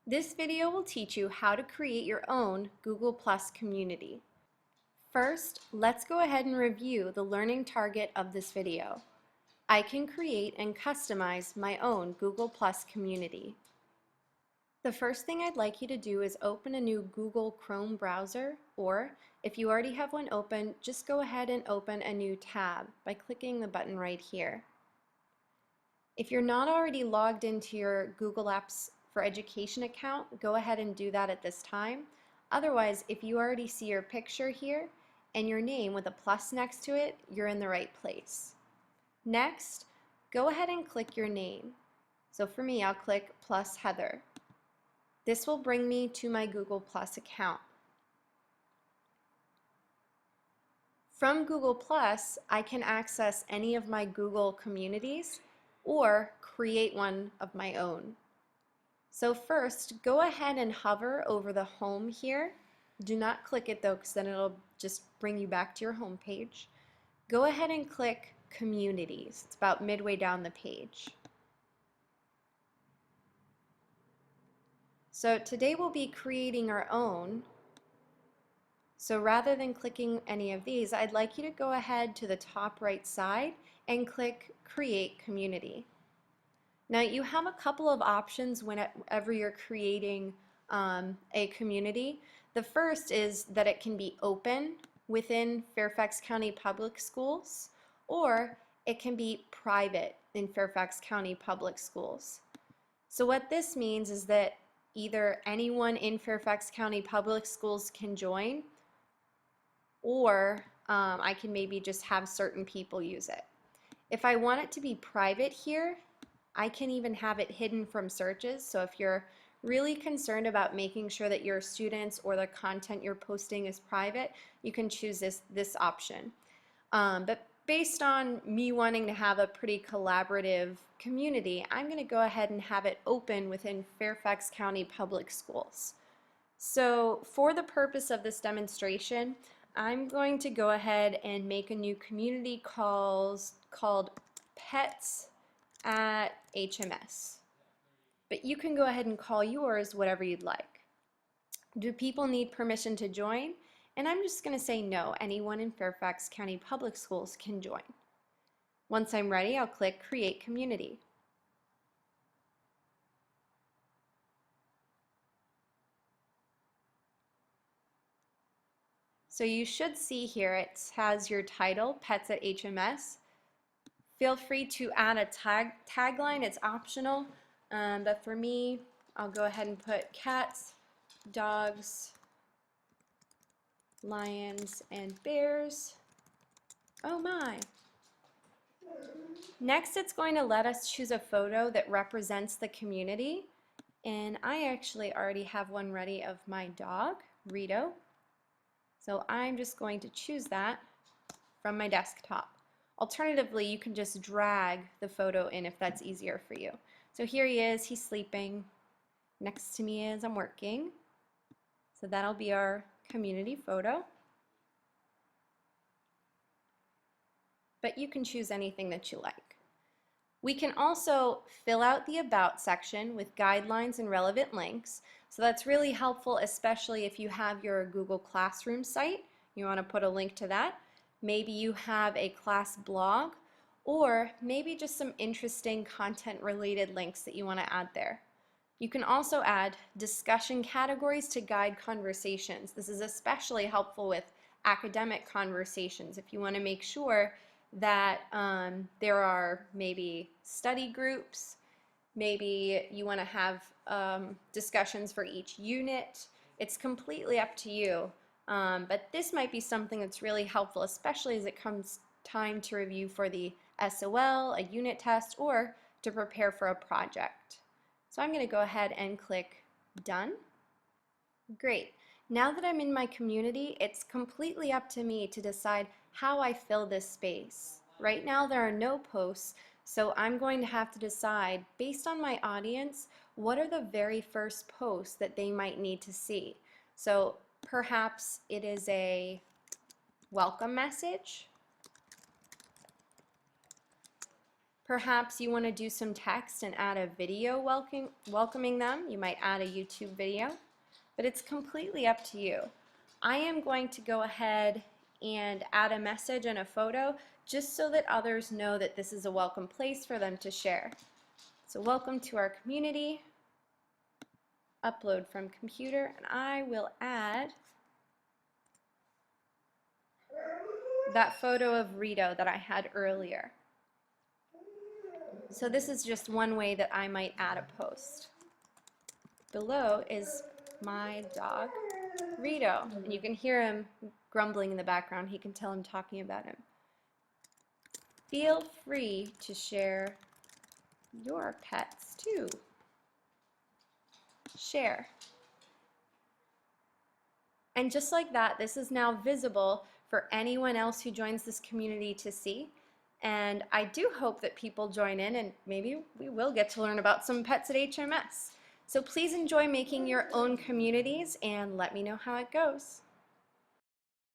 This video will teach you how to create your own Google+ community. First, let's go ahead and review the learning target of this video. I can create and customize my own Google+ community. The first thing I'd like you to do is open a new Google Chrome browser, or if you already have one open, just go ahead and open a new tab by clicking the button right here. If you're not already logged into your Google Apps for Education account, go ahead and do that at this time. Otherwise, if you already see your picture here and your name with a plus next to it, you're in the right place. Next, go ahead and click your name. So for me, I'll click plus Heather. This will bring me to my Google+ account. From Google+, I can access any of my Google communities or create one of my own. So first, go ahead and hover over the home here. Do not click it though, because then it'll just bring you back to your home page. Go ahead and click Communities. It's about midway down the page. So today we'll be creating our own. So rather than clicking any of these, I'd like you to go ahead to the top right side and click Create Community. Now you have a couple of options whenever you're creating a community. The first is that it can be open within Fairfax County Public Schools, or it can be private in Fairfax County Public Schools. So what this means is that either anyone in Fairfax County Public Schools can join, or I can maybe just have certain people use it. If I want it to be private here, I can even have it hidden from searches. So if you're really concerned about making sure that your students or the content you're posting is private, you can choose this option. But based on me wanting to have a pretty collaborative community, I'm going to go ahead and have it open within Fairfax County Public Schools. So for the purpose of this demonstration, I'm going to go ahead and make a new community called Pets at HMS. But you can go ahead and call yours whatever you'd like. Do people need permission to join? And I'm just going to say no, anyone in Fairfax County Public Schools can join. Once I'm ready, I'll click Create Community. So you should see here it has your title, Pets at HMS. Feel free to add a tagline, it's optional, but for me, I'll go ahead and put cats, dogs, lions, and bears. Oh my! Next, it's going to let us choose a photo that represents the community, and I actually already have one ready of my dog, Rito. So I'm just going to choose that from my desktop. Alternatively, you can just drag the photo in if that's easier for you. So here he is, he's sleeping. Next to me is I'm working. So that'll be our community photo. But you can choose anything that you like. We can also fill out the About section with guidelines and relevant links. So that's really helpful, especially if you have your Google Classroom site. You want to put a link to that. Maybe you have a class blog, or maybe just some interesting content related links that you want to add there. You can also add discussion categories to guide conversations. This is especially helpful with academic conversations if you want to make sure that there are maybe study groups, maybe you want to have discussions for each unit. It's completely up to you. But this might be something that's really helpful, especially as it comes time to review for the SOL, a unit test, or to prepare for a project. So I'm going to go ahead and click Done. Great. Now that I'm in my community, it's completely up to me to decide how I fill this space. Right now there are no posts, so I'm going to have to decide, based on my audience, what are the very first posts that they might need to see. So perhaps it is a welcome message. Perhaps you want to do some text and add a video welcoming them. You might add a YouTube video, but it's completely up to you. I am going to go ahead and add a message and a photo just so that others know that this is a welcome place for them to share. So welcome to our community, upload from computer, and I will add that photo of Rito that I had earlier. So this is just one way that I might add a post. Below is my dog, Rito, and you can hear him grumbling in the background. He can tell I'm talking about him. Feel free to share your pets too. Share. And just like that, this is now visible for anyone else who joins this community to see. And I do hope that people join in, and maybe we will get to learn about some pets at HMS. So please enjoy making your own communities and let me know how it goes.